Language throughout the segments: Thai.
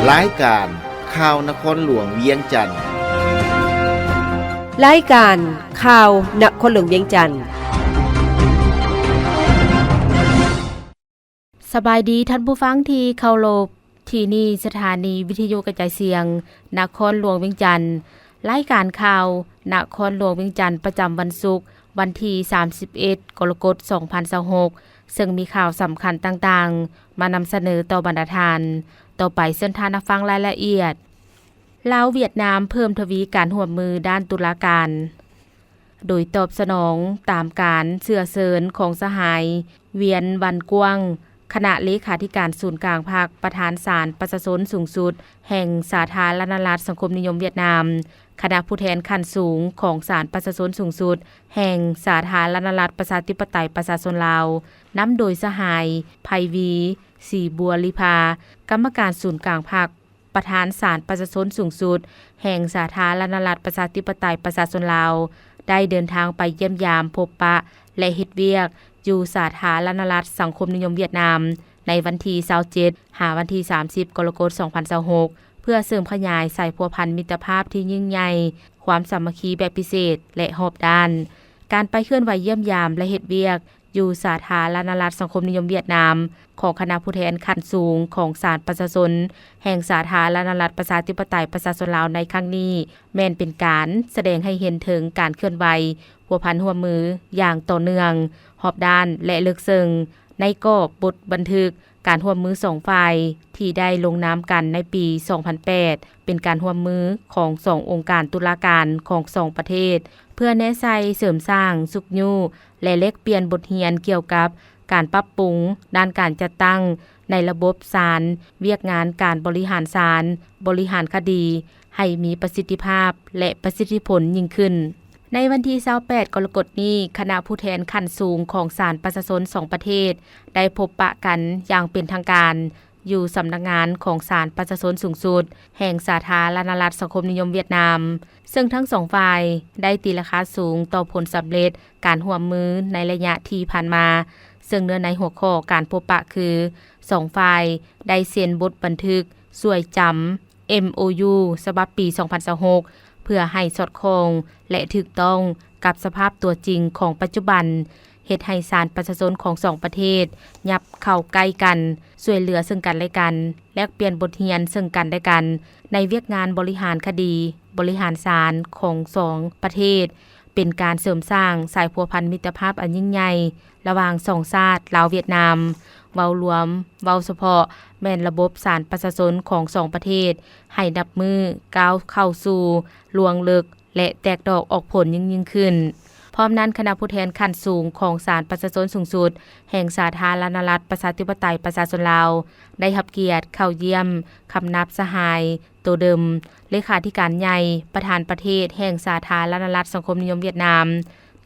รายการข่าวนครหลวงเวียงจันทน์รายการข่าวนครหลวงเวียงจันทน์สบายดีท่านผู้ฟังที่เคารพที่นี่สถานีวิทยุกระจายเสียงนครหลวงเวียงจันทน์รายการข่าวนครหลวงเวียงจันทน์ประจำวันศุกร์วันที่31กรกฎาคม2026ซึ่งมีข่าวสำคัญต่างๆมานำเสนอต่อบรรดาทานต่อไปเส้นทางนักฟังรายละเอียดลาวเวียดนามเพิ่มทวีการร่วมมือด้านตุลาการโดยตอบสนองตามการเชื่อเชิญของสหายเวียนวันกวางคณะเลขาธิการศูนย์กลางภาคประธานศาลประชาชนสูงสุดแห่งสาธารณรัฐสังคมนิยมเวียดนามคณะผู้แทนขั้นสูงของศาลประชาชนสูงสุดแห่งสาธารณรัฐประชาธิปไตยประชาชนลาวนำโดยสหายไพวีสีบัวลิภากรรมการศูนย์กลางภาคประธานศาลประชาชนสูงสุดแห่งสาธารณรัฐประชาธิปไตยประชาชนลาวได้เดินทางไปเยี่ยมยามพบปะและเฮ็ดเวียกอยู่สาธารณรัฐสังคมนิยมเวียดนามในวันที่27หาวันที่30กรกฎาคม2026เพื่อเสริมขยายสายพัวพันมิตรภาพที่ยิ่งใหญ่ความสามัคคีแบบพิเศษและรอบด้านการไปเคลื่อนไหวเยี่ยมยามและเฮ็ดเวียกอยู่สาธารณรัฐสังคมนิยมเวียดนามของคณะผู้แทนขั้นสูงของศาลประชาชนแห่งสาธารณรัฐประชาธิปไตยประชาชนลาวในครั้งนี้แม้นเป็นการแสดงให้เห็นถึงการเคลื่อนไหวพัวพันร่วมมืออย่างต่อเนื่องรอบด้านและลึกซึ้งในกรอบบทบันทึกการร่วมมือ2ฝ่ายที่ได้ลงนามกันในปี 2008 เป็นการร่วมมือของ2องค์การตุลาการของ2ประเทศเพื่อแนะไซเสริมสร้างสุขยูและแลกเปลี่ยนบทเรียนเกี่ยวกับการปรับปรุงด้านการจัดตั้งในระบบศาลเวียกงานการบริหารศาลบริหารคดีให้มีประสิทธิภาพและประสิทธิผลยิ่งขึ้นในวันที่28กรกฎาคมนี้คณะผู้แทนขั้นสูงของศาลประชาชน2ประเทศได้พบปะกันอย่างเป็นทางการอยู่สำนักงานของศาลประชาชนสูงสุดแห่งสาธารณรัฐสังคมนิยมเวียดนามซึ่งทั้งสองฝ่ายได้ตีราคาสูงต่อผลสำเร็จการร่วมมือในระยะที่ผ่านมาซึ่งเนื้อในหัวข้อการพบปะคือ2ฝ่ายได้เซ็นบทบันทึกสวยจำ MOU ฉบับปี 2026เพื่อให้สอดคล้องและถูกต้องกับสภาพตัวจริงของปัจจุบันเฮ็ดให้ศาลประชาชนของ2ประเทศยับเข้าใกล้กันช่วยเหลือซึ่งกันและกันแลกเปลี่ยนบทเรียนซึ่งกันและกันในเวียกงานบริหารคดีบริหารศาลของ2ประเทศเป็นการเสริมสร้างสายพัวพันมิตรภาพอันยิ่งใหญ่ระหว่าง2ชาติลาวเวียดนามเว้ารวมเว้าเฉพาะแม่นระบบศาลประชาชนของ2ประเทศให้นับมือก้าวเข้าสู่ลวงลึกและแตกดอกออกผลยิ่งขึ้นพร้อมนั้นคณะผู้แทนขั้นสูงของศาลประชาชนสูงสุดแห่งสาธารณรัฐประชาธิปไตยประชาชนลาวได้รับเกียรติเข้าเยี่ยมคำนับสหายตัวเดิมเลขาธิการใหญ่ประธานประเทศแห่งสาธารณรัฐสังคมนิยมเวียดนาม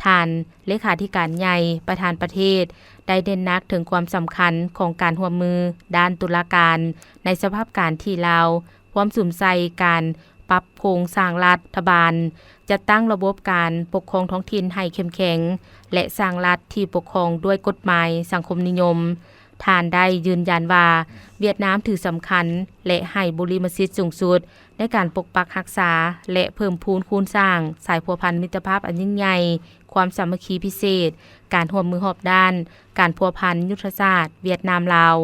ท่านเลขาธิการใหญ่ประธานประเทศได้เน้นหนักถึงความสำคัญของการร่วมมือด้านตุลาการในสภาพการที่ลาวพร้อมสุมใส่การปรับโครงสร้างรัฐบาลจะตั้งระบบการปกครองท้องถิ่นให้เข้มแข็งและสร้างรัฐที่ปกครองด้วยกฎหมายสังคมนิยมท่านได้ยืนยันว่าเวียดนามถือสำคัญและให้บริมสิทธิ์สูงสุดในการปกปักรักษาและเพิ่มพูนคูณสร้างสายพัวพันมิตรภาพอันยิ่งใหญ่ความสามัคคีพิเศษการร่วมมือรอบด้านการพัวพันยุทธศาสตร์เวียดนามลาว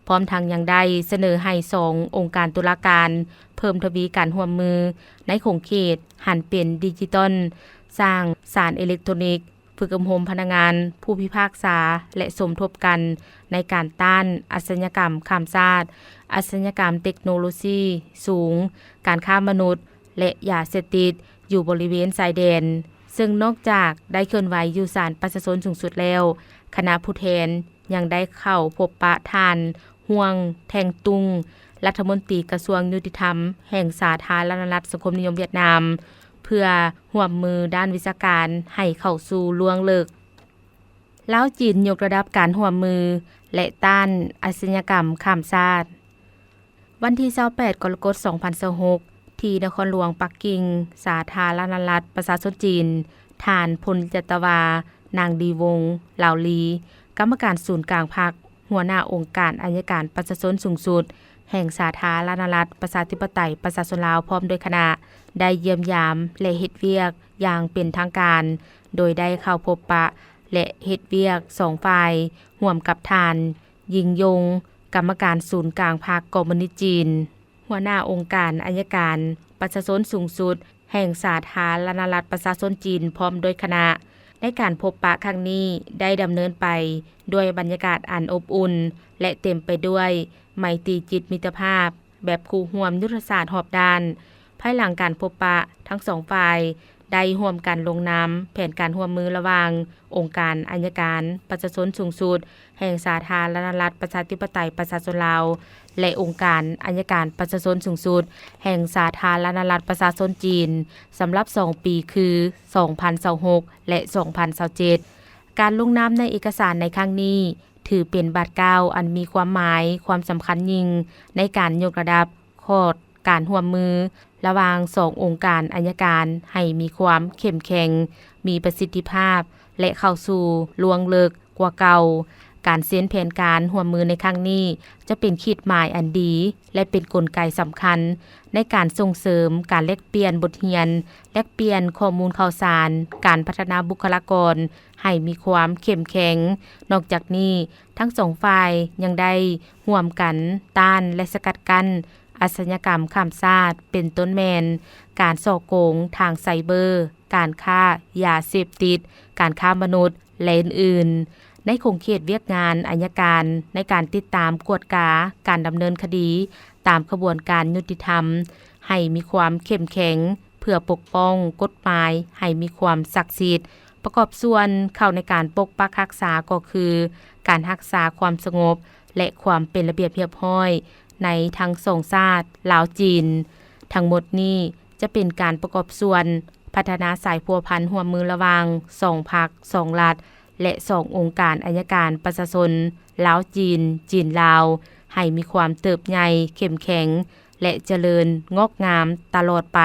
พร้อมทั้งยังได้เสนอให้2องค์การตุลาการเพิ่มทวีการร่วมมือในขงเขตหันเป็นดิจิตอลสร้างศาลอิเล็กทรอนิกส์ฝึกอบรมพนักงานผู้พิพากษาและสมทบกันในการต้านอาชญากรรมข้ามชาติอาชญากรรมเทคโนโลยีสูงการค้ามนุษย์และยาเสพติดอยู่บริเวณชายแดนซึ่งนอกจากได้เคลื่อนไหวอยู่ศาลประชาชนสูงสุดแล้วคณะผู้แทนยังได้เข้าพบปะท่านห่วงแทงตุงรัฐมนตรีกระทรวงยุติธรรมแห่งสาธารณรัฐสังคมนิยมเวียดนามเพื่อร่วมมือด้านวิชาการให้เข้าสู่ล่วงลึกลาวจีนยกระดับการร่วมมือและต้านอาชญากรรมข้ามชาติวันที่28กรกฎาคม2026ที่นครหลวงปักกิ่งสาธารณรัฐประชาชนจีนท่านพลจัตวานางดีวงเหล่าลีกรรมการศูนย์กลางพรรคหัวหน้าองค์การอัยการประชาชนสูงสุด แห่งสาธารณรัฐประชาธิปไตยประชาชนลาวพร้อมโดยคณะได้เยี่ยมยามและเฮ็ดเวียกอย่างเป็นทางการโดยได้เข้าพบปะและเฮ็ดเวียก2ฝ่ายร่วมกับทานยิงยงกรรมการศูนย์กลางพรรคคอมมิวนิสต์จีนหัวหน้าองค์การอัยการประชาชนสูงสุดแห่งสาธารณรัฐประชาชนจีนพร้อมโดยคณะในการพบปะครั้งนี้ได้ดำเนินไปด้วยบรรยากาศอันอบอุ่นและเต็มไปด้วยไมตรีจิตมิตรภาพแบบคู่ร่วมยุทธศาสตร์รอบด้านภายหลังการพบปะทั้งสองฝ่ายได้ร่วมกันลงนามแผนการร่วมมือระหว่างองค์การอัยการประชาชนสูงสุดแห่งสาธารณรัฐประชาธิปไตยประชาชนลาวและองค์การอัยการประชาชนสูงสุดแห่งสาธารณรัฐประชาชนจีนสำหรับ2ปีคือ2026และ2027การลงนามในเอกสารในครั้งนี้ถือเป็นบาทก้าวอันมีความหมายความสำคัญยิ่งในการยกระดับขอดการร่วมมือระหว่าง2องค์การอัยการให้มีความเข้มแข็งมีประสิทธิภาพและเข้าสู่ล่วงลึกกว่าเก่าการเซ็นแผนการร่วมมือในครั้งนี้จะเป็นขีดหมายอันดีและเป็นกลไกสำคัญในการส่งเสริมการแลกเปลี่ยนบทเรียนแลกเปลี่ยนข้อมูลข่าวสารการพัฒนาบุคลากรให้มีความเข้มแข็งนอกจากนี้ทั้งสองฝ่ายยังได้ร่วมกันต้านและสกัดกั้นอาชญากรรมข้ามชาติเป็นต้นแมนการส่อโกงทางไซเบอร์การฆ่ายาเสพติดการค้ามนุษย์และอื่นๆในคงเขตเวียกงานอัยการในการติดตามกวดกาการดำเนินคดีตามกระบวนการยุติธรรมให้มีความเข้มแข็งเพื่อปกป้องกฎหมายให้มีความศักดิ์สิทธิ์ประกอบส่วนเข้าในการปกปักรักษาก็คือการรักษาความสงบและความเป็นระเบียบเรียบร้อยในทั้งสองชาติลาวจีนทั้งหมดนี้จะเป็นการประกอบส่วนพัฒนาสายพัวพันร่วมมือระหว่าง2พรรค2รัฐและ2องค์การอัยการประชาชนลาวจีนจีนลาวให้มีความเติบใหญ่เข้มแข็งและเจริญงอกงามตลอดไป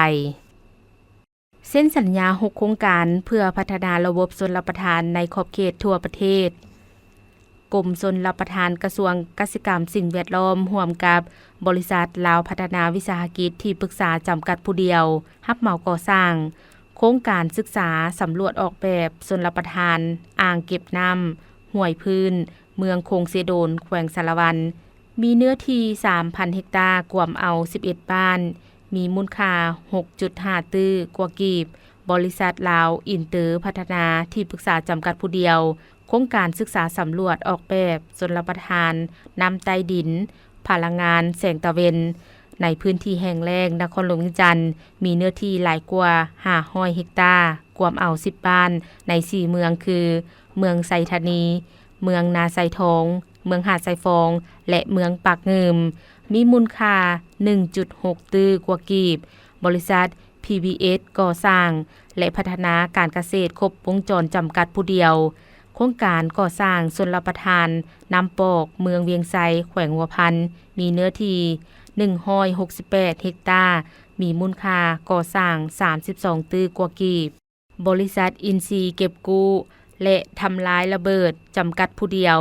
เส้นสัญญา6โครงการเพื่อพัฒนาระบบชลประทานในขอบเขตทั่วประเทศกรมชลประทานกระทรวงกสิกรรมสิ่งแวดล้อมร่วมกับบริษัทลาวพัฒนาวิสาหกิจที่ปรึกษาจำกัดผู้เดียวรับเหมาก่อสร้างโครงการศึกษาสำรวจออกแบบชลประทานอ่างเก็บน้ำห้วยพื้นเมืองโคงเสโดนแขวงสารวันมีเนื้อที่ 3,000 เฮกตาร์กวมเอา11บ้านมีมูลค่า 6.5 ตื้อกว่ากีบบริษัทลาวอินเตอร์พัฒนาที่ปรึกษาจำกัดผู้เดียวโครงการศึกษาสำรวจออกแบบชลประทานน้ำใต้ดินพลังงานแสงตะเวนในพื้นที่แห่งแล้งนครหลวงจันทน์มีเนื้อที่หลายกว่า500เฮกตาร์กวมเอา10บ้านใน4เมืองคือเมืองไซธานีเมืองนาไซทองเมืองหาดไซฟองและเมืองปากเงิมมีมูลค่า 1.6 ตื้อกว่ากีบบริษัท PBS ก่อสร้างและพัฒนาการเกษตรครบวงจรจำกัดผู้เดียวโครงการก่อสร้างชลประทานน้ำปอกเมืองเวียงไซแขวงหัวพันมีเนื้อที่168เฮกตาร์มีมูลค่าก่อสร้าง32ตื้อกว่ากีบบริษัทอินซีเก็บกู้และทำลายระเบิดจำกัดผู้เดียว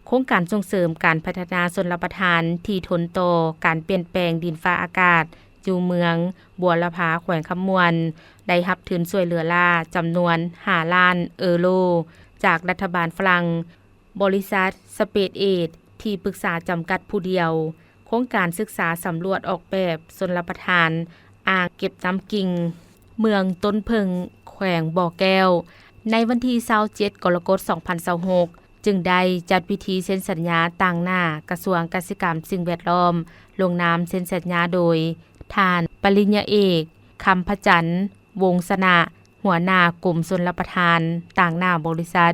โครงการส่งเสริมการพัฒนาชลประทานที่ทนต่อการเปลี่ยนแปลงดินฟ้าอากาศอยู่เมืองบัวละพาแขวงคำมวนได้รับทุนช่วยเหลือล่าจำนวน5ล้านเอโรจากรัฐบาลฝรั่งบริษัทสเปซเอดที่ปรึกษาจำกัดผู้เดียวโครงการศึกษาสำรวจออกแบบชลประทานอ่างเก็บน้ำกิ่งเมืองต้นเพิงแขวงบ่อแก้วในวันที่27กรกฎาคม2026จึงได้จัดพิธีเซ็นสัญญาต่างหน้ากระทรวงกสิกรรมสิ่งแวดล้อมลงนามเซ็นสัญญาโดยท่านปริญญาเอกคำพจันทร์วงศนะหัวหน้ากรมชลประทานต่างหน้าบริษัท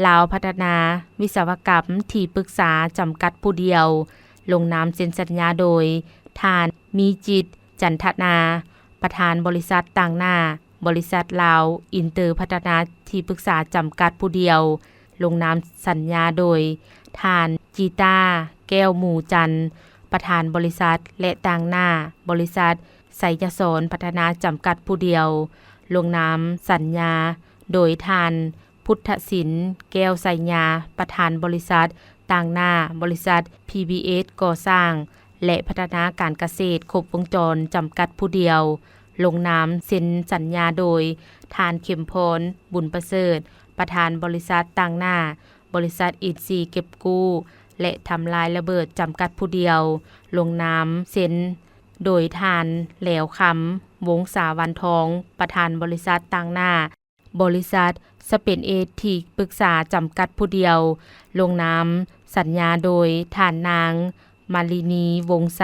ลาวพัฒนาวิศวกรรมที่ปรึกษาจำกัดผู้เดียวลงนามเซ็นสัญญาโดยท่านมีจิตจันทนาประธานบริษัทต่างหน้าบริษัทลาวอินเตอร์พัฒนาที่ปรึกษาจำกัดผู้เดียวลงนามสัญญาโดยท่านจีตาแก้วหมู่จันทร์ประธานบริษัทและต่างหน้าบริษัทไสยศรพัฒนาจำกัดผู้เดียวลงนามสัญญาโดยท่านพุทธศิลป์แก้วไสญาประธานบริษัทต่างหน้าบริษัท PBS ก่อสร้าง และพัฒนาการเกษตรครบวงจรจำกัดผู้เดียวลงนามเซ็นสัญญาโดยทานเข็มพรบุญประเสริฐประธานบริษัทต่างหน้าบริษัทอินซีเก็บกู้และทำลายระเบิดจำกัดผู้เดียวลงนามเซ็นโดยทานแหลวคำวงศาวันทองประธานบริษัทต่างหน้าบริษัทสเปนเอที่ปรึกษาจำกัดผู้เดียวลงนามสัญญาโดยทานนางมาลินีวงไซ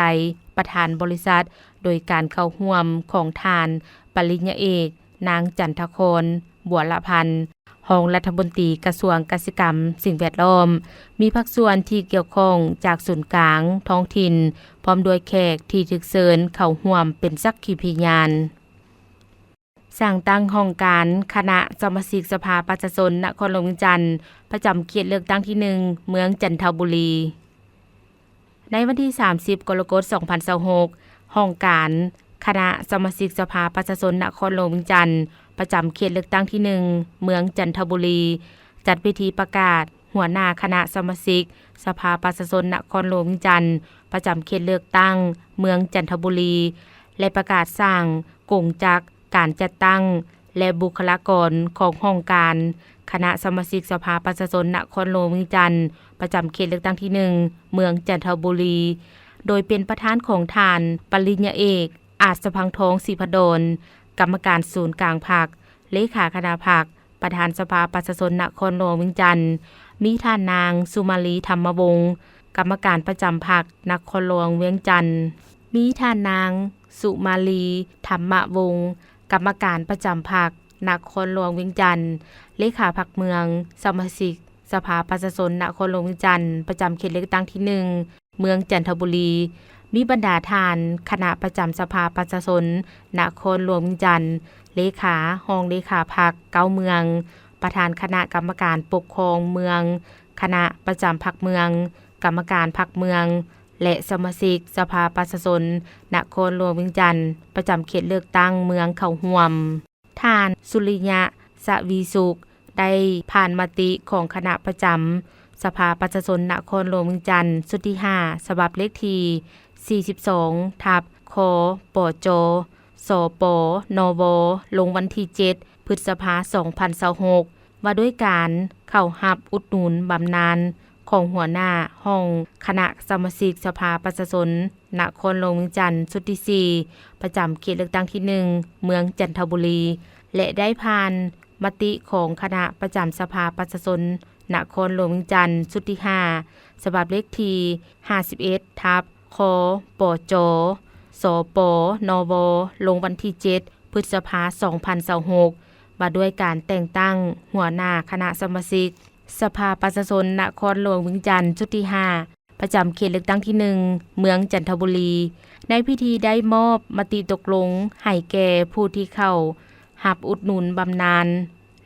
ประธานบริษัทโดยการเข้าร่วมของทานปริญญาเอกนางจันทครบัวละพันธ์รองรัฐมนตรีกระทรวงเกษตรกรรมสิ่งแวดล้อมมีภาคส่วนที่เกี่ยวข้องจากศูนย์กลางท้องถิ่นพร้อมด้วยแขกที่ถึกเชิญเข้าร่วมเป็นสักขีพยานสร้างตั้งห้องการคณะสมาชิกสภาประชาชนนครหลวงเวียงจันทน์ประจำเขตเลือกตั้งที่1เมืองจันทบุรีในวันที่30กรกฎาคม2026ห้องการคณะสมาชิกสภาประชาชนนครหลวงเวียงจันทน์ประจำเขตเลือกตั้งที่1เมืองจันทบุรีจัดพิธีประกาศหัวหน้าคณะสมาชิกสภาประชาชนนครหลวงเวียงจันทน์ประจำเขตเลือกตั้งเมืองจันทบุรีและประกาศสร้างกงจักรการจัดตั้งและบุคลากรของห้องการคณะสมาชิกสภาประชาชนนครหลวงเวียงจันทน์ประจำเขตเลือกตั้งที่1เมืองจันทบุรีโดยเป็นประธานของทานปริญญาเอกอาจสพังทองศรีพดลกรรมการศูนย์กลางพรรคเลขาคณะพรรคประธานสภาประชาชนนครหลวงเวียงจันทน์มีท่านนางสุมาลีธรรมวงศ์กรรมการประจำพรรคนครหลวงเวียงจันทน์มีท่านนางสุมาลีธรรมวงศ์กรรมการประจำพรรคนครหลวงเวียงจันทน์เลขาพรรคเมืองสมาชิกสภาประชาชนนครหลวงเวียงจันทน์ประจำเขตเลือกตั้งที่1เมืองจันทบุรีมีบรรดาทานคณะประจำสภาประชาชนนครหลวงเวียงจันทน์เลขาห้องเลขาพรรค9เมืองประธานคณะกรรมการปกครองเมืองคณะประจำพรรคเมืองกรรมการพรรคเมืองและสมาชิกสภาประชาชนนครหลวงเวียงจันทน์ประจำเขตเลือกตั้งเมืองเข้าร่วมท่านสุริยะสวีสุขได้ผ่านมติของคณะประจำสภาประชาชนนครหลวงเวียงจันทน์ชุดที่5ฉบับเลขที่42ทับคปจสปนวลงวันที่7พฤษภาคม2026ว่าด้วยการเข้ารับอุดหนุนบำนาญของหัวหน้าห้องคณะสมาชิกสภาประชาชนนครหลวงเวียงจันทน์ชุดที่4ประจำเขตเลือกตั้งที่1เมืองจันทบุรีและได้ผ่านมติของคณะประจำสภาประชาชนนครหลวงเวียงจันทน์ชุดที่5ฉบับเลขที่51ทับคปจสปนวลงวันที่7พฤษภาคม2026ว่าด้วยการแต่งตั้งหัวหน้าคณะสมาชิกสภาประชาชนนครหลวงเวียงจันทน์ชุดที่5ประจำเขตเลือกตั้งที่1เมืองจันทบุรีในพิธีได้มอบมติตกลงให้แก่ผู้ที่เข้ารับอุดหนุนบำนาญ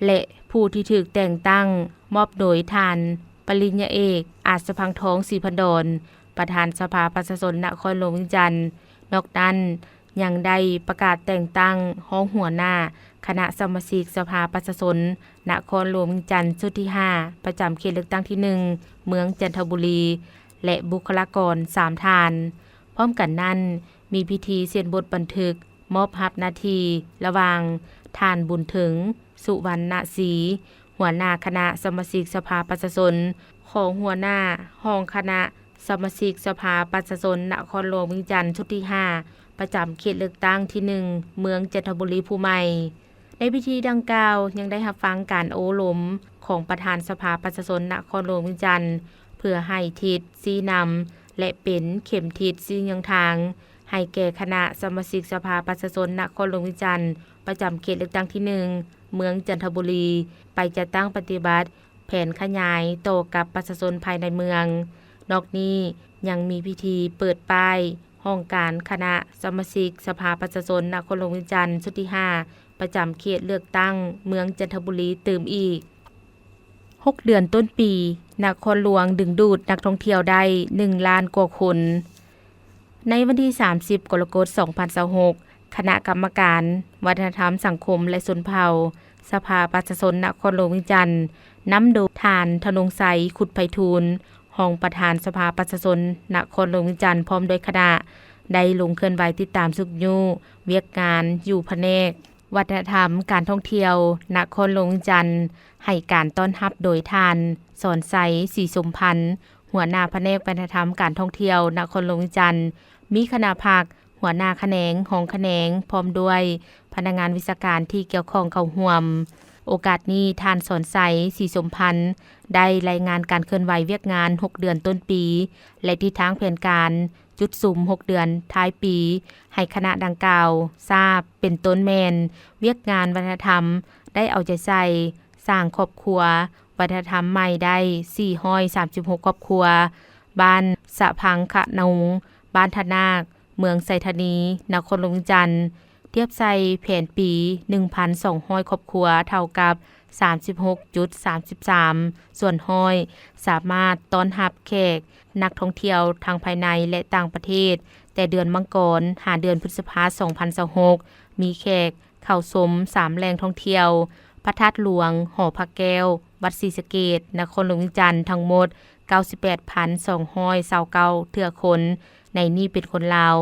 และผู้ที่ถูกแต่งตั้งมอบโดยทานปริญญาเอกอาจสพังทองศรีพดลประธานสภาประชาชนนครหลวงเวียงจันทน์นอกนั้นยังได้ประกาศแต่งตั้งห้องหัวหน้าคณะสมาชิกสภาประชาชนนครหลวงเวียงจันทน์ชุดที่5ประจำเขตเลือกตั้งที่1เมืองจันทบุรีและบุคลากร3ท่านพร้อมกันนั้นมีพิธีเซ็นบทบันทึกมอบรับหน้าที่ระหว่างท่านบุญถึงสุวรรณศรีหัวหน้าคณะสมาชิกสภาประชาชนของหัวหน้าห้องคณะสมาชิกสภาประชาชนนครหลวงเวียงจันทน์ชุดที่5ประจำเขตเลือกตั้งที่1เมืองจันทบุรีผู้ใหม่ในพิธีดังกล่าวยังได้รับฟังการโอ้ล้มของประธานสภาประชาชนนครหลวงเวียงจันทน์เพื่อให้ทิศชี้นำและเป็นเข็มทิศชี้ยังทางให้แก่คณะสมาชิกสภาประชาชนนครหลวงเวียงจันทน์ประจำเขตเลือกตั้งที่1เมืองจันทบุรีไปจัดตั้งปฏิบัติแผนขยายโตกับประชาชนภายในเมืองนอกนี้ยังมีพิธีเปิดป้ายห้องการคณะสมาชิกสภาประชาชนนครหลวงเวียงจันทน์ชุดที่5ประจำเขตเลือกตั้งเมืองจันทบุรีเติมอีก6เดือนต้นปีนครหลวงดึงดูดนักท่องเที่ยวได้1ล้านกว่าคนในวันที่30กรกฎาคม2026คณะกรรมการวัฒนธรรมสังคมและชนเผ่าสภาประชาชนนครหลวงเวียงจันทน์นำโดยทานธนงไสขุดไพฑูรย์ร รองประธานสภาประชาชนนครหลวงเวียงจันทน์พร้อมด้วยคณะได้ลงเคลื่อนไหวติดตามสุกยูเวียกงานอยู่แผนกวัฒนธรรมการท่องเที่ยวนครหลวงเวียงจันทน์ให้การต้อนรับโดยทานสอนใสศรีสมพันธ์หัวหน้าแผนกวัฒนธรรมการท่องเที่ยวนครหลวงเวียงจันทน์มีคณะภาคหัวหน้าแขนงของแขนงพร้อมด้วยพนักงานวิชาการที่เกี่ยวข้องเข้าร่วมโอกาสนี้ท่านสอนใสศรีสมพันธ์ได้รายงานการเคลื่อนไหวเวียกงาน6เดือนต้นปีและทิศทางแผนการจุดสุ่ม6เดือนท้ายปีให้คณะดังกล่าวทราบเป็นต้นแมนเวียกงานวัฒนธรรมได้เอาใจใส่สร้างครอบครัววัฒนธรรมใหม่ได้436ครอบครัวบ้านสะพังขะนงบ้านทนาคเมืองไสธานีนครหลวงจันทน์เทียบใส่แผนปี 1,200 ครอบครัวเท่ากับ 36.33 ส่วนห้อยสามารถต้อนรับแขกนักท่องเที่ยวทางภายในและต่างประเทศแต่เดือนมังกรหาเดือนพฤษภาคม 2026 มีแขกเข้าชม3แหล่งท่องเที่ยวพระธาตุหลวงหอพระแก้ววัดศรีสะเกษนครหลวงจันทน์ทั้งหมด 98,229 เทื่อคนในนี้เป็นคนลาว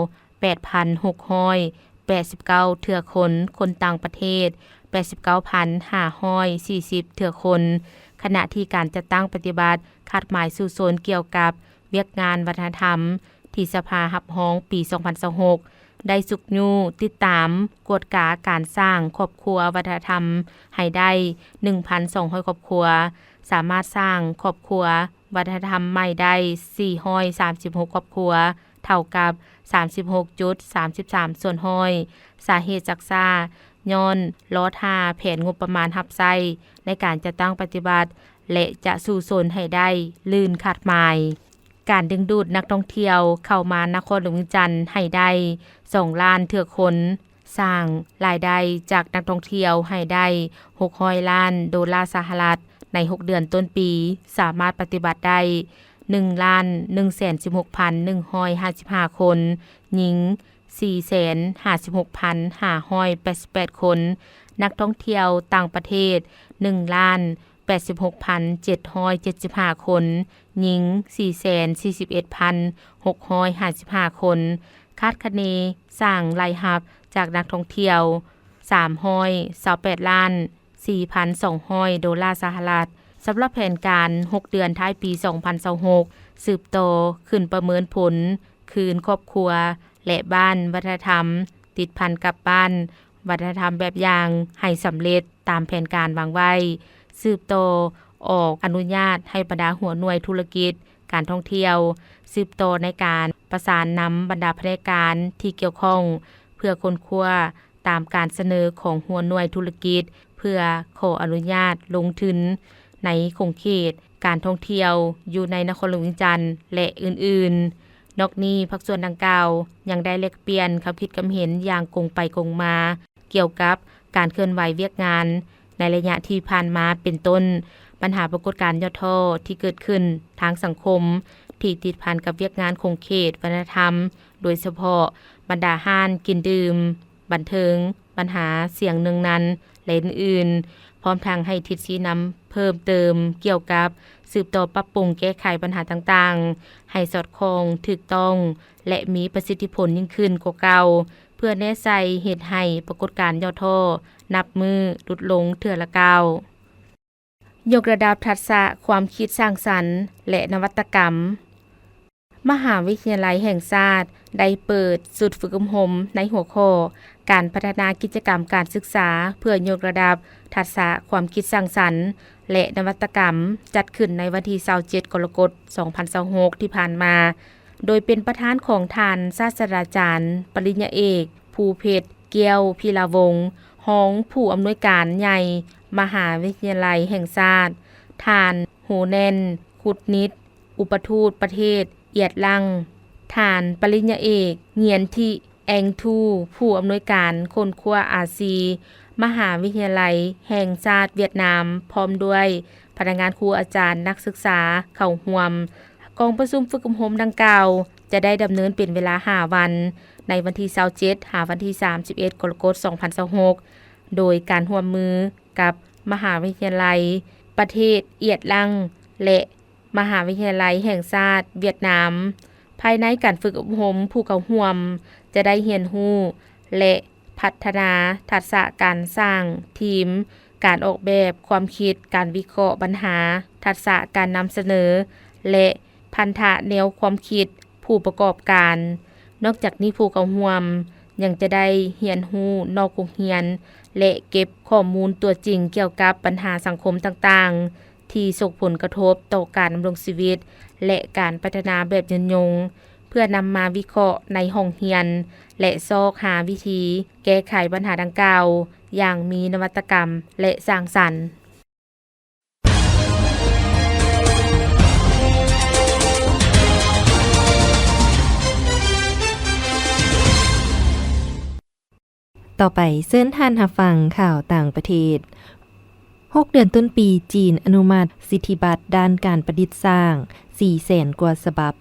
8,689 เทื่อคนต่างประเทศ 89,540 เทื่อคนขณะที่การจัดตั้งปฏิบัติคาดหมายสู่โซนเกี่ยวกับเวียกงานวัฒนธรรมที่สภารับรองปี 2026ได้สุกยูติดตามกวดกาการสร้างครอบครัววัฒนธรรมให้ได้ 1,200 ครอบครัวสามารถสร้างครอบครัววัฒนธรรมใหม่ได้436ครอบครัวเท่ากับ 36.33 ส่วนห้อยสาเหตุจากซ่าย้อนล้อท่าแผนงบประมาณรับใช้ในการจะตั้งปฏิบัติและจะสู่โซนให้ได้ลื่นขาดหมายการดึงดูดนักท่องเที่ยวเข้ามานครหลวงจันทน์ให้ได้2ล้านเทื่อคนสร้างรายได้จากนักท่องเที่ยวให้ได้600ล้านดอลลาร์สหรัฐใน6เดือนต้นปีสามารถปฏิบัติได้1,116,155 คนหญิง 456,588 คนนักท่องเที่ยวต่างประเทศ 1,86,775 คนหญิง 441,655 คนคาดคะเนสร้างรายรับจากนักท่องเที่ยว328ล้าน 4,200 ดอลลาร์สหรัฐสำหรับแผนการ6เดือนท้ายปี 2026 สืบโตขึ้นประเมินผลคืนครอบครัวและบ้านวัฒนธรรมติดพันกับบ้านวัฒนธรรมแบบอย่างให้สำเร็จตามแผนการวางไว้สืบโตออกอนุญาตให้บรรดาหัวหน่วยธุรกิจการท่องเที่ยวสืบโตในการประสานนำบรรดาพนักงานที่เกี่ยวข้องเพื่อค้นคว้าตามการเสนอของหัวหน่วยธุรกิจเพื่อขออนุญาตลงทุนในคงเขตการท่องเที่ยวอยู่ในนครหลวงเวียงจันทน์และอื่นๆนอกนี้ภาคส่วนดังกล่าวยังได้แลกเปลี่ยนความคิดความเห็นอย่างกงไปกงมาเกี่ยวกับการเคลื่อนไหวเวียกงานในระยะที่ผ่านมาเป็นต้นปัญหาปรากฏการณ์ยอดท่อที่เกิดขึ้นทางสังคมที่ติดพันกับเวียกงานคงเขตวัฒนธรรมโดยเฉพาะบรรดาห้านกินดื่มบันเทิงปัญหาเสียงหนึ่งนั้นและอื่นๆพร้อมทางให้ทิศชี้นำเพิ่มเติมเกี่ยวกับสืบต่อปรับปรุงแก้ไขปัญหาต่างๆให้สอดคล้องถูกต้องและมีประสิทธิผลยิ่งขึ้นกว่าเก่าเพื่อแน่ใจเหตุให้ปรากฏการณ์ยอดท่อนับมือลดลงเทื่อละก้าวยกระดับทักษะความคิดสร้างสรรค์และนวัตกรรมมหาวิทยาลัยแห่งชาติได้เปิดศูนย์ฝึกอบรมในหัวข้อการพัฒนากิจกรรมการศึกษาเพื่อยกระดับทักษะความคิดสร้างสรรค์และนวัตกรรมจัดขึ้นในวันที่27กรกฎาคม 2026 ที่ผ่านมาโดยเป็นประธานของท่านศาสตราจารย์ปริญญาเอกภูเพชรเกี้ยวพีลาวงศ์รองผู้อำนวยการใหญ่มหาวิทยาลัยแห่งชาติท่านโฮแนนคุดนิดอุปทูตประเทศเอียดลังท่านปริญญาเอกเงียนทิแองทูผู้อำนวยการคนครัวอาซีมหาวิทยาลัยแห่งชาติเวียดนามพร้อมด้วยพนักงานครูอาจารย์นักศึกษาเข้าร่วมกองประชุมฝึกอบรมดังกล่าวจะได้ดำเนินเป็นเวลา5วันในวันที่27หาวันที่31กรกฎาคม 2026โดยการร่วมมือกับมหาวิทยาลัยประเทศเอียดลังและ มหาวิทยาลัยแห่งชาติเวียดนามภายในการฝึกอบรมผู้เข้าร่วมจะได้เรียนรู้และพัฒนาทักษะการสร้างทีมการออกแบบความคิดการวิเคราะห์ปัญหาทักษะการนำเสนอและพันธะแนวความคิดผู้ประกอบการนอกจากนี้ผู้เข้าร่วมยังจะได้เรียนรู้นอกโรงเรียนและเก็บข้อมูลตัวจริงเกี่ยวกับปัญหาสังคมต่างๆที่ส่งผลกระทบต่อการดำรงชีวิตและการพัฒนาแบบยืนยงเพื่อนำมาวิเคราะห์ในห้องเรียนและซอกหาวิธีแก้ไขปัญหาดังกล่าวอย่างมีนวัตกรรมและสร้างสรรค์ต่อไปเชิญท่านรับฟังข่าวต่างประเทศ6 เดือนต้นปีจีนอนุมัติสิทธิบัตรด้านการประดิษฐ์สร้าง 400,000 กว่าฉบับ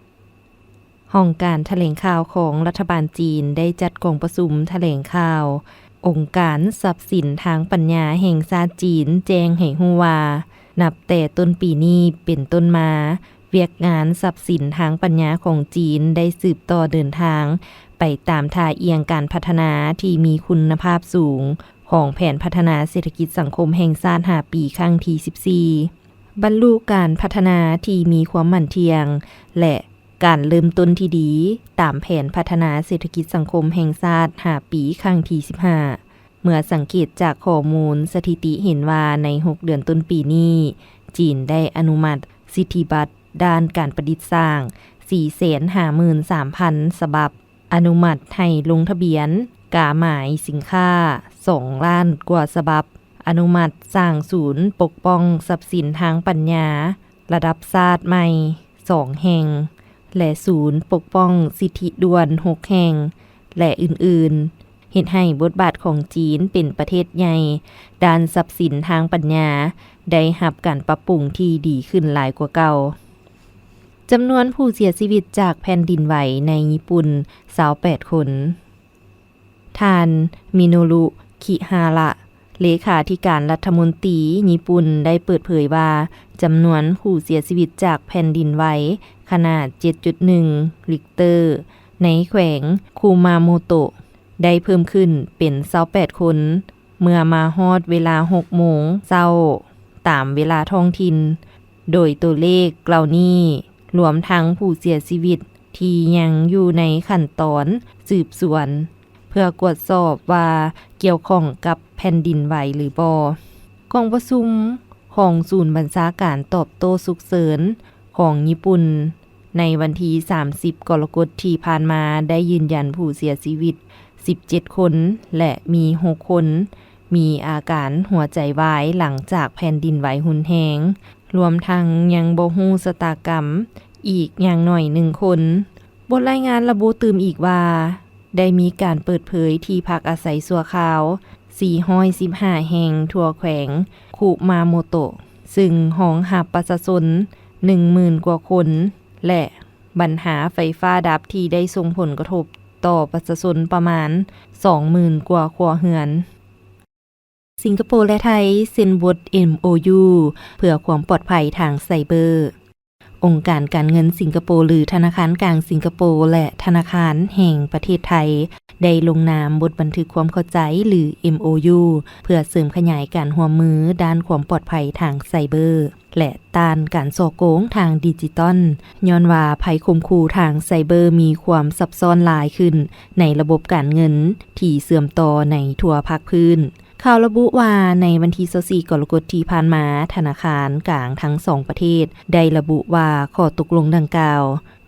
ห้องการแถลงข่าวของรัฐบาลจีนได้จัดกองประชุมแถลงข่าวองค์การทรัพย์สินทางปัญญาแห่งชาติจีนแจ้งให้ฮู้ว่านับแต่ต้นปีนี้เป็นต้นมาเวียกงานทรัพย์สินทางปัญญาของจีนได้สืบต่อเดินทางไปตามท่าเอียงการพัฒนาที่มีคุณภาพสูงของแผนพัฒนาเศรษฐกิจสังคมแห่งชาติ5 ปีครั้งที่14บรรลุการพัฒนาที่มีความมั่นเที่ยงและการเริ่มต้นที่ดีตามแผนพัฒนาเศรษฐกิจสังคมแห่งชาติ5 ปีครั้งที่15เมื่อสังเกตจากข้อมูลสถิติเห็นว่าใน6 เดือนต้นปีนี้จีนได้อนุมัติสิทธิบัตรด้านการประดิษฐ์สร้าง 453,000 ฉบับอนุมัติให้ลงทะเบียนกาหมายสินค้า2 ล้านกว่าฉบับอนุมัติสร้างศูนย์ปกป้องทรัพย์สินทางปัญญาระดับชาติใหม่2 แห่งและศูนย์ปกป้องสิทธิด่วน6 แห่งและอื่นๆเฮ็ดให้บทบาทของจีนเป็นประเทศใหญ่ด้านทรัพย์สินทางปัญญาได้รับการปรับปรุงที่ดีขึ้นหลายกว่าเก่าจำนวนผู้เสียชีวิตจากแผ่นดินไหวในญี่ปุ่น28 คนท่านมิโนรุคิฮาระเลขาธิการรัฐมนตรีญี่ปุ่นได้เปิดเผยว่าจำนวนผู้เสียชีวิตจากแผ่นดินไหวขนาด 7.1 ริกเตอร์ในแขวงคูมาโมโตะได้เพิ่มขึ้นเป็น28 คนเมื่อมาฮอดเวลา 6 โมงเช้าตามเวลาท้องถิ่นโดยตัวเลขเหล่านี้รวมทั้งผู้เสียชีวิตที่ยังอยู่ในขั้นตอนสืบสวนเพื่อกวดสอบว่าเกี่ยวข้องกับแผ่นดินไหวหรือบ่กองประชุมของศูนย์บัญชาการตอบโต้ฉุกเฉินของญี่ปุ่นในวันที่30 กรกฎาคมที่ผ่านมาได้ยืนยันผู้เสียชีวิต17 คนและมี 6 คนมีอาการหัวใจวายหลังจากแผ่นดินไหวรุนแรงรวมทั้งยังบ่ฮู้ชะตากรรมอีกอย่างน้อย1 คนบทรายงานระบุตื่มอีกว่าได้มีการเปิดเผยที่พักอาศัยชั่วคราว415 แห่งทั่วแขวงคุมาโมโตะซึ่งรองรับประชาชน 10,000 กว่าคนและปัญหาไฟฟ้าดับที่ได้ส่งผลกระทบต่อประชาชนประมาณ 20,000 กว่าครัวเรือนสิงคโปร์และไทยเซ็นบท MOU เพื่อความปลอดภัยทางไซเบอร์องค์การการเงินสิงคโปร์หรือธนาคารกลางสิงคโปร์และธนาคารแห่งประเทศไทยได้ลงนามบทบันทึกความเข้าใจหรือ MOU เพื่อเสริมขยายการร่วมมือด้านความปลอดภัยทางไซเบอร์และต้านการฉ้อโกงทางดิจิตอลย้อนว่าภัยข่มขู่ทางไซเบอร์มีความซับซ้อนหลายขึ้นในระบบการเงินที่เสื่อมต่อในทั่วภาคพื้นข่าวระบุว่าในวันที่24 กรกฎาคมที่ผ่านมาธนาคารกลางทั้ง2ประเทศได้ระบุว่าข้อตกลงดังกล่าว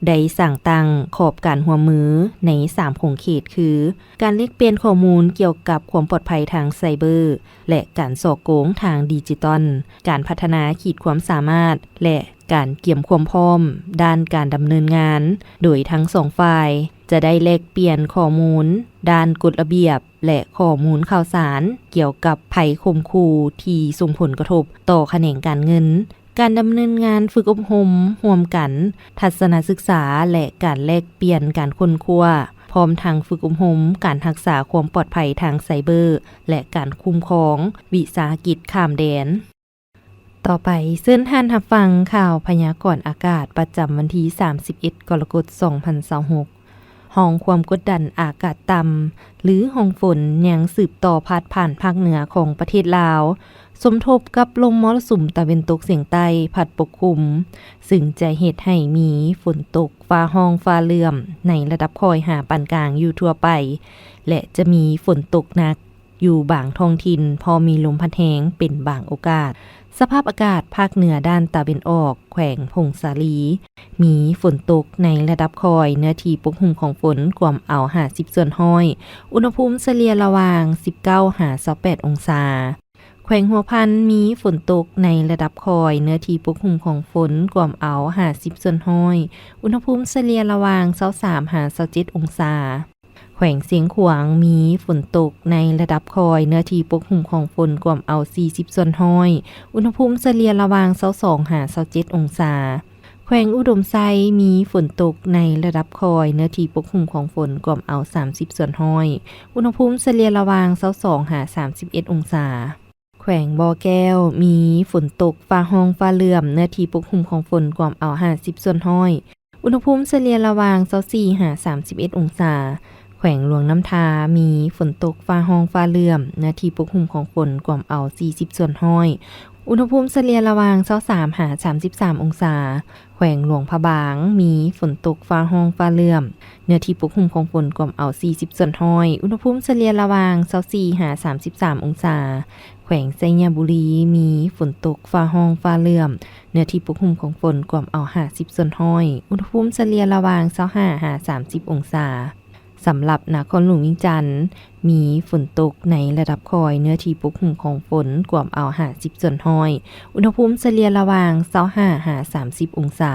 ได้สั่งตั้งขอบการร่วมมือใน3 โครงเขตคือการแลกเปลี่ยนข้อมูลเกี่ยวกับความปลอดภัยทางไซเบอร์และการฉ้อโกงทางดิจิตอลการพัฒนาขีดความสามารถและการเกี่ยมความพร้อมด้านการดำเนินงานโดยทั้ง2 ฝ่ายจะได้แลกเปลี่ยนข้อมูลด้านกฎระเบียบและข้อมูลข่าวสารเกี่ยวกับภัยข่มขู่ที่ส่งผลกระทบต่อแขนงการเงินการดำเนินงานฝึกอบรมร่วมกันทัศนศึกษาและการแลกเปลี่ยนการค้นคว้าพร้อมทางฝึกอบรมการรักษาความปลอดภัยทางไซเบอร์และการคุ้มครองวิสาหกิจข้ามแดน ต่อไปเชิญท่านรับฟังข่าวพยากรณ์อากาศประจำวันที่31 กรกฎาคม 2026ห้องความกดดันอากาศต่ำหรือห้องฝนยังสืบต่อพาดผ่านภาคเหนือของประเทศลาวสมทบกับลมมรสุมตะวันตกเฉียงใต้พัดปกคลุมซึ่งจะเฮ็ดให้มีฝนตกฟ้าห้องฟ้าเหลื่อมในระดับคอยหาปานกลางอยู่ทั่วไปและจะมีฝนตกหนักอยู่บางท้องถิ่นพอมีลมพัดแรงเป็นบางโอกาสสภาพอากาศภาคเหนือด้านตะวันออกแขวงพงสาลีมีฝนตกในระดับคอยเนื้อที่ปกคลุมของฝนกว่าเอา50ส่วนห้อยอุณหภูมิเฉลี่ยระหว่าง19-28องศาแขวงหัวพันมีฝนตกในระดับคอยเนื้อที่ปกคลุมของฝนกว่าเอา50ส่วนห้อยอุณหภูมิเฉลี่ยระหว่าง23-27องศาแขวงเสียงขวางมีฝนตกในระดับคอยเนื้อที่ปกคลุมของฝนกว่าเอา40ส่วนห้อยอุณหภูมิเฉลี่ยระหว่าง22-27องศาแขวงอุดมไซมีฝนตกในระดับคอยเนื้อที่ปกคลุมของฝนกว่าเอา30ส่วนห้อยอุณหภูมิเฉลี่ยระหว่าง22-31องศาแขวงบ่อแก้วมีฝนตกฟ้าห้องฟ้าเหลื่อมเนื้อที่ปกคลุมของฝนกว่าเอา50ส่วนห้อยอุณหภูมิเฉลี่ยระหว่าง24-31องศาแขวงหลวงน้ำทามีฝนตกฟ้าห้องฟ้าเหลื่อมเนื้อที่ปกคลุมของฝนกว่าเอา40ส่วนห้อยอุณหภูมิเฉลี่ยระหว่าง23-33องศาแขวงหลวงพระบางมีฝนตกฟ้าห้องฟ้าเหลื่อมเนื้อที่ปกคลุมของฝนกว่าเอา40ส่วนห้อยอุณหภูมิเฉลี่ยระหว่าง24-33องศาแขวงไชยบุรีมีฝนตกฟ้าห้องฟ้าเหลื่อมเนื้อที่ปกคลุมของฝนกว่าเอา50ส่วนห้อยอุณหภูมิเฉลี่ยระหว่าง25-30องศาสำหรับนครหลวงวิงจันทน์มีฝนตกในระดับคอยเนื้อที่ปกคลุมของฝนกว่าเอา50ส่วนห้อยอุณหภูมิเฉลี่ยระหว่าง25-30องศา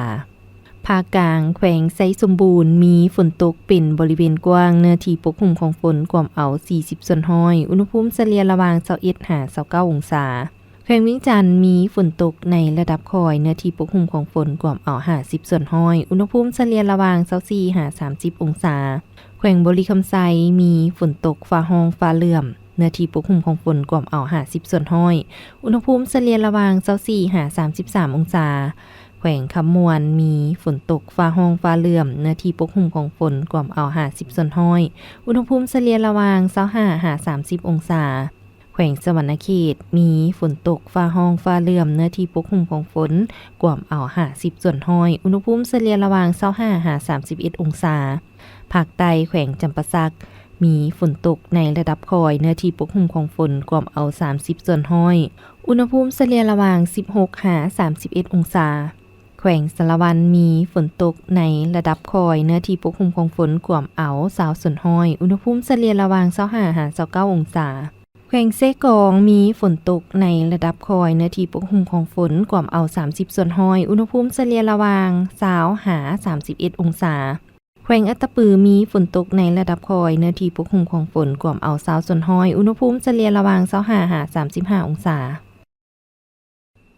ภาคกลางแขวงไซสมบูรณ์มีฝนตกเป็นบริเวณกว้างเนื้อที่ปกคลุมของฝนกว่าเอา40ส่วนห้อยอุณหภูมิเฉลี่ยระหว่าง21-29องศาแขวงวิงจันทน์มีฝนตกในระดับคอยเนื้อที่ปกคลุมของฝนกว่าเอา50ส่วนห้อยอุณหภูมิเฉลี่ยระหว่าง24-30องศาแขวงบริคำไซมีฝนตกฟ้าห้องฟ้าเหลื่อมเนื้อที่ปกคลุมของฝนกว่าเอา50ส่วนห้อยอุณหภูมิเฉลี่ยระหว่าง24-33องศาแขวงคำมวนมีฝนตกฟ้าห้องฟ้าเหลื่อมเนื้อที่ปกคลุมของฝนกว่าเอา50ส่วนห้อยอุณหภูมิเฉลี่ยระหว่าง25-30องศาแขวงสวรรณเขตมีฝนตกฟ้าห้องฟ้าเหลื่อมเนื้อที่ปกคลุมของฝนกว่าเอา50ส่วนห้อยอุณหภูมิเฉลี่ยระหว่าง25-31องศาภาคใต้แขวงจำปาสักมีฝนตกในระดับคอยเนื้อที่ปกคลุมของฝนกว่าเอา30ส่วนห้อยอุณหภูมิเฉลี่ยระหว่าง16-31องศาแขวงสารวันมีฝนตกในระดับคอยเนื้อที่ปกคลุมของฝนกว่าเอา20ส่วนห้อยอุณหภูมิเฉลี่ยระหว่าง25-29องศาแขวงเซกองมีฝนตกในระดับคอยเนื้อที่ปกคลุมของฝนกว่าเอา30ส่วนห้อยอุณหภูมิเฉลี่ยระหว่าง20-31องศาแขวงอัตตปือมีฝนตกในระดับคอยเนื้อที่ปกคลุมของฝนกว่าเอา20ส่วนห้อยอุณหภูมิเฉลี่ยระหว่าง25-35องศา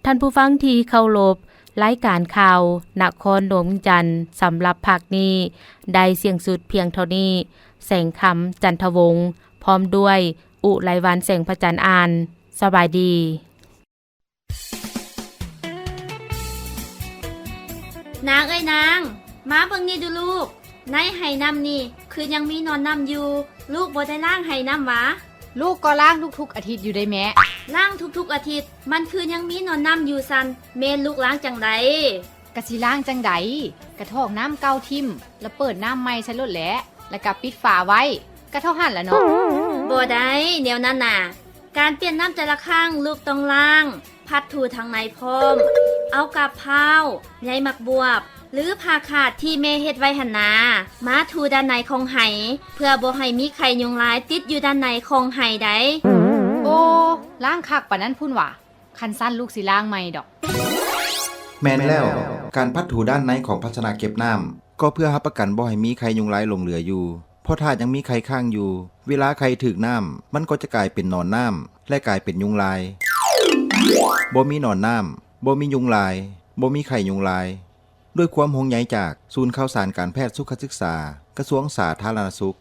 ท่านผู้ฟังที่เคารพรายการข่าวนครหลวงวิงจันทน์สำหรับภาคนี้ได้เสียงสุดเพียงเท่านี้แสงคำจันทวงศ์พร้อมด้วยอุไลวันแสงพระจันทร์อ่านสบายดีนางเอ้ยนางมาเบิ่งนี่ดูลูกในไหน้ำนี่คือยังมีนอนน้ำอยู่ลูกบ่ได้ล้างไหน้ำหวะลูกก็ล้างทุกๆอาทิตย์อยู่ได้แม่ล้างทุกๆอาทิตย์มันคือยังมีนอนน้ำอยู่ซันเมนลูกล้างจังไดกะสิล้างจังไดกระทอกน้ำเก่าทิ่มแล้วเปิดน้ำใหม่ใส่รถแหละแล้วก็ปิดฝาไว้ก็เท่าหั่นล่ะเนาะบ่ได้แนวนั้นน่ะการเปลี่ยนน้ำแต่ละครั้งลูกต้องล้างพัดถูทางในพร้อมเอากาบพร้าวใยหมักบวบหรือผ้าขาดที่แม่เฮ็ดไว้หั่นนามาถูด้านในของไหเพื่อบ่ให้มีไข่ยุงลายติดอยู่ด้านในของไหได้โอ้ล้างคักปานนั้นพุ่นว่ะคันสั้นลูกสิล้างใหม่ดอกแม่นแล้วการพัดถูด้านในของภาชนะเก็บน้ำก็เพื่อรับประกันบ่ให้มีไข่ยุงลายหลงเหลืออยู่เพราะถ้ายังมีไข่ค้างอยู่เวลาไข่ถึกน้ำมันก็จะกลายเป็นหนอนน้ำและกลายเป็นยุงลายบ่มีหนอนน้ำบ่มียุงลายบ่มีไข่ยุงลายด้วยความห่วงใยจากศูนย์ข่าวสารการแพทย์สุขศึกษากระทรวงสาธารณสุข